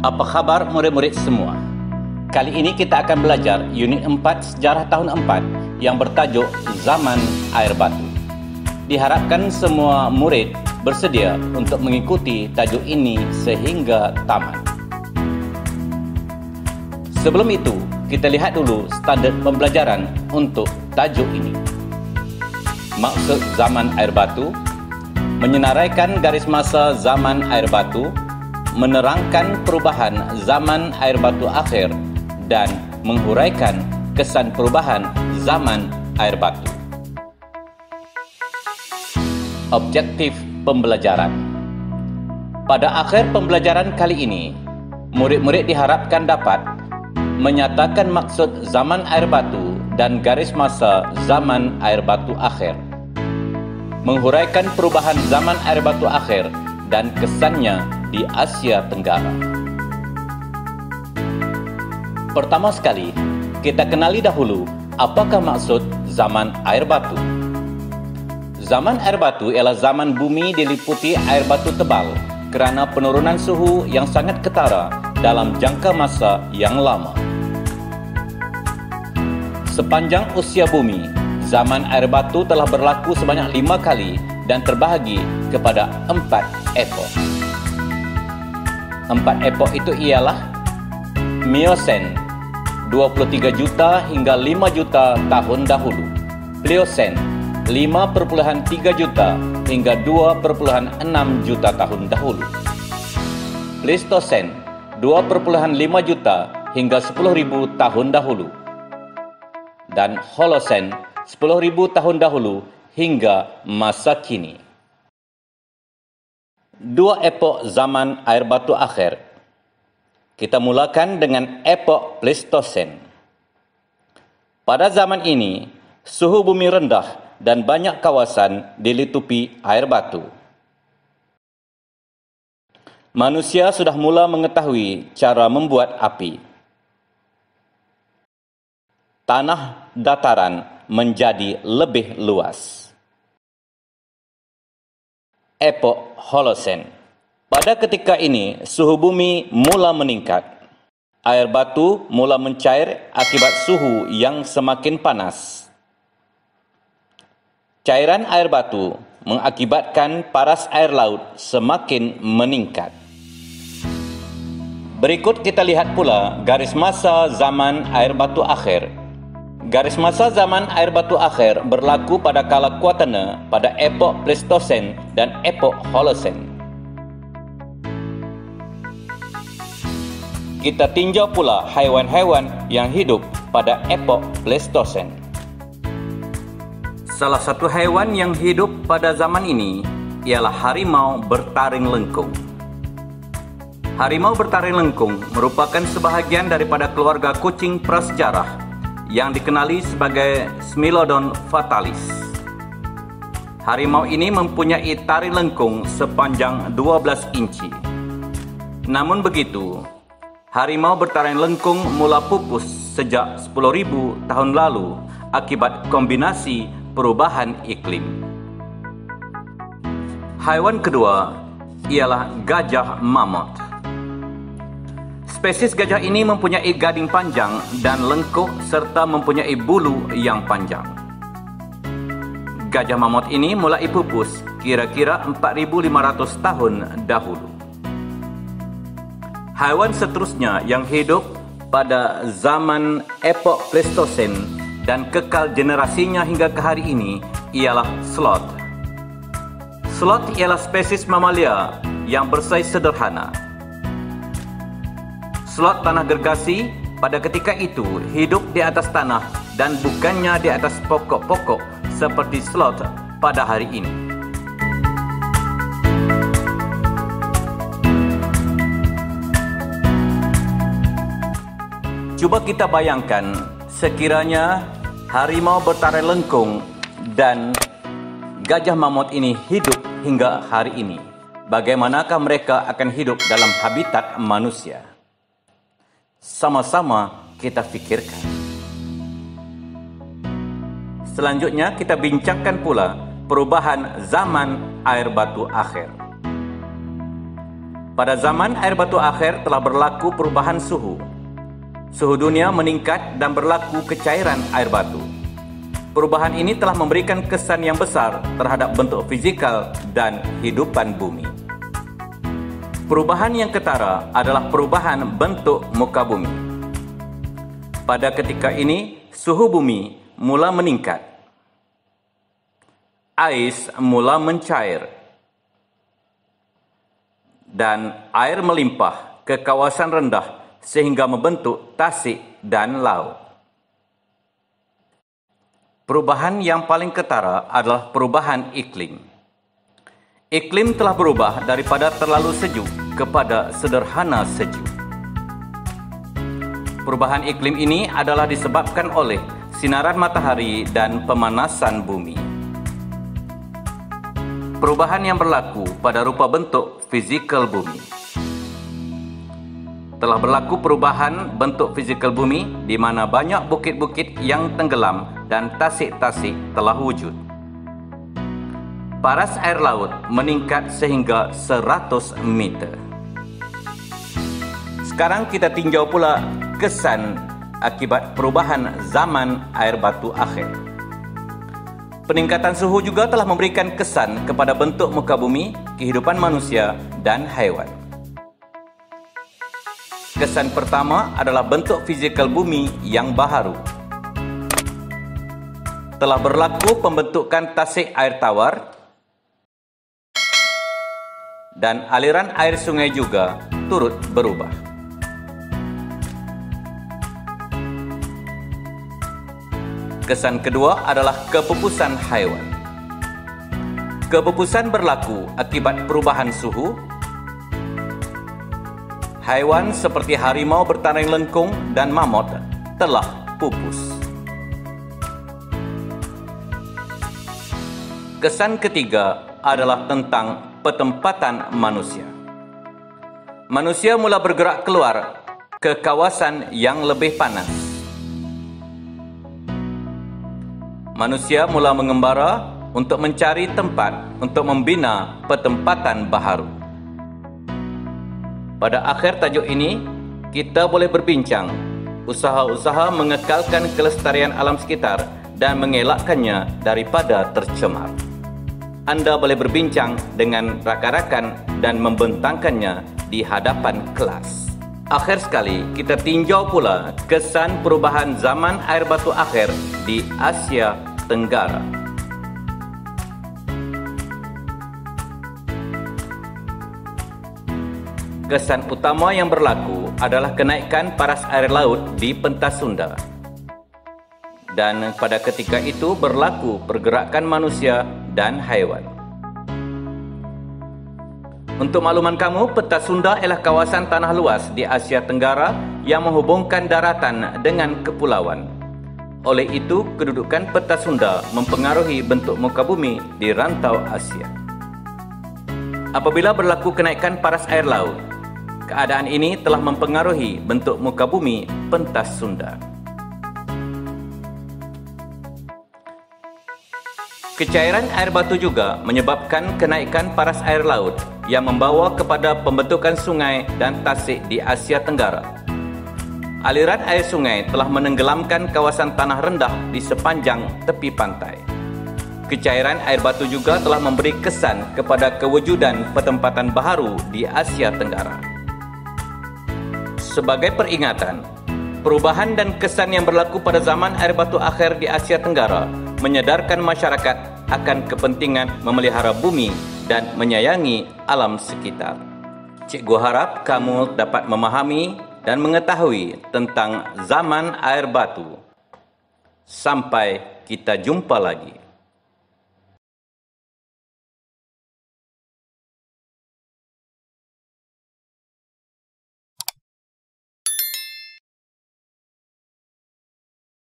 Apa khabar murid-murid semua? Kali ini kita akan belajar unit 4 sejarah tahun 4 yang bertajuk Zaman Air Batu. Diharapkan semua murid bersedia untuk mengikuti tajuk ini sehingga tamat. Sebelum itu, kita lihat dulu standard pembelajaran untuk tajuk ini. Maksud zaman air batu, menyenaraikan garis masa zaman air batu, menerangkan perubahan zaman air batu akhir dan menghuraikan kesan perubahan zaman air batu. Objektif pembelajaran. Pada akhir pembelajaran kali ini, murid-murid diharapkan dapat menyatakan maksud zaman air batu dan garis masa zaman air batu akhir, menghuraikan perubahan zaman air batu akhir dan kesannya di Asia Tenggara. Pertama sekali, kita kenali dahulu apakah maksud zaman air batu. Zaman air batu ialah zaman bumi diliputi air batu tebal kerana penurunan suhu yang sangat ketara dalam jangka masa yang lama. Sepanjang usia bumi, zaman air batu telah berlaku sebanyak 5 kali dan terbahagi kepada 4 epok. 4 epok itu ialah Miosen, 23 juta hingga 5 juta tahun dahulu. Pliocene, 5,3 juta hingga 2,6 juta tahun dahulu. Pleistocene, 2,5 juta hingga 10.000 tahun dahulu. Dan Holocene, 10.000 tahun dahulu hingga masa kini. 2 epok zaman air batu akhir. Kita mulakan dengan epok Pleistocene. Pada zaman ini, suhu bumi rendah dan banyak kawasan dilitupi air batu. Manusia sudah mula mengetahui cara membuat api. Tanah dataran menjadi lebih luas. Epok Holocene. Pada ketika ini, suhu bumi mula meningkat. Air batu mula mencair akibat suhu yang semakin panas. Cairan air batu mengakibatkan paras air laut semakin meningkat. Berikut kita lihat pula garis masa zaman air batu akhir. Garis masa zaman air batu akhir berlaku pada kala kuatana pada epok Pleistocene dan epok Holocene. Kita tinjau pula haiwan-haiwan yang hidup pada epok Pleistocene. Salah satu haiwan yang hidup pada zaman ini ialah harimau bertaring lengkung. Harimau bertaring lengkung merupakan sebahagian daripada keluarga kucing prasejarah yang dikenali sebagai Smilodon fatalis. Harimau ini mempunyai taring lengkung sepanjang 12 inci. Namun begitu, harimau bertaring lengkung mula pupus sejak 10.000 tahun lalu akibat kombinasi perubahan iklim. Haiwan kedua ialah gajah mamut. Spesies gajah ini mempunyai gading panjang dan lengkuk serta mempunyai bulu yang panjang. Gajah mamut ini mulai pupus kira-kira 4.500 tahun dahulu. Haiwan seterusnya yang hidup pada zaman epok Pleistocene dan kekal generasinya hingga ke hari ini ialah sloth. Sloth ialah spesies mamalia yang bersaiz sederhana. Sloth tanah gergasi pada ketika itu hidup di atas tanah dan bukannya di atas pokok-pokok seperti sloth pada hari ini. Cuba kita bayangkan sekiranya harimau bertaring lengkung dan gajah mamut ini hidup hingga hari ini. Bagaimanakah mereka akan hidup dalam habitat manusia? Sama-sama kita fikirkan. Selanjutnya kita bincangkan pula perubahan zaman air batu akhir. Pada zaman air batu akhir telah berlaku perubahan suhu. Suhu dunia meningkat dan berlaku kecairan air batu. Perubahan ini telah memberikan kesan yang besar terhadap bentuk fizikal dan hidupan bumi. Perubahan yang ketara adalah perubahan bentuk muka bumi. Pada ketika ini, suhu bumi mula meningkat. Ais mula mencair dan air melimpah ke kawasan rendah sehingga membentuk tasik dan laut. Perubahan yang paling ketara adalah perubahan iklim. Iklim telah berubah daripada terlalu sejuk kepada sederhana sejuk. Perubahan iklim ini adalah disebabkan oleh sinaran matahari dan pemanasan bumi. Perubahan yang berlaku pada rupa bentuk fizikal bumi. Telah berlaku perubahan bentuk fizikal bumi di mana banyak bukit-bukit yang tenggelam dan tasik-tasik telah wujud. Paras air laut meningkat sehingga 100 meter. Sekarang kita tinjau pula kesan akibat perubahan zaman air batu akhir. Peningkatan suhu juga telah memberikan kesan kepada bentuk muka bumi, kehidupan manusia dan haiwan. Kesan pertama adalah bentuk fizikal bumi yang baharu. Telah berlaku pembentukan tasik air tawar dan aliran air sungai juga turut berubah. Kesan kedua adalah kepupusan haiwan. Kepupusan berlaku akibat perubahan suhu. Haiwan seperti harimau bertaring lengkung dan mamut telah pupus. Kesan ketiga adalah tentang petempatan manusia. Manusia mula bergerak keluar ke kawasan yang lebih panas. Manusia mula mengembara untuk mencari tempat untuk membina petempatan baharu. Pada akhir tajuk ini, kita boleh berbincang usaha-usaha mengekalkan kelestarian alam sekitar dan mengelakkannya daripada tercemar. Anda boleh berbincang dengan rakan-rakan dan membentangkannya di hadapan kelas. Akhir sekali, kita tinjau pula kesan perubahan zaman air batu akhir di Asia Tenggara. Kesan utama yang berlaku adalah kenaikan paras air laut di pentas Sunda. Dan pada ketika itu berlaku pergerakan manusia dan haiwan. Untuk makluman kamu, pentas Sunda ialah kawasan tanah luas di Asia Tenggara yang menghubungkan daratan dengan kepulauan. Oleh itu, kedudukan pentas Sunda mempengaruhi bentuk muka bumi di rantau Asia. Apabila berlaku kenaikan paras air laut, keadaan ini telah mempengaruhi bentuk muka bumi pentas Sunda. Kecairan air batu juga menyebabkan kenaikan paras air laut yang membawa kepada pembentukan sungai dan tasik di Asia Tenggara. Aliran air sungai telah menenggelamkan kawasan tanah rendah di sepanjang tepi pantai. Kecairan air batu juga telah memberi kesan kepada kewujudan petempatan baharu di Asia Tenggara. Sebagai peringatan, perubahan dan kesan yang berlaku pada zaman air batu akhir di Asia Tenggara menyadarkan masyarakat akan kepentingan memelihara bumi dan menyayangi alam sekitar. Cikgu harap kamu dapat memahami dan mengetahui tentang zaman air batu. Sampai kita jumpa lagi.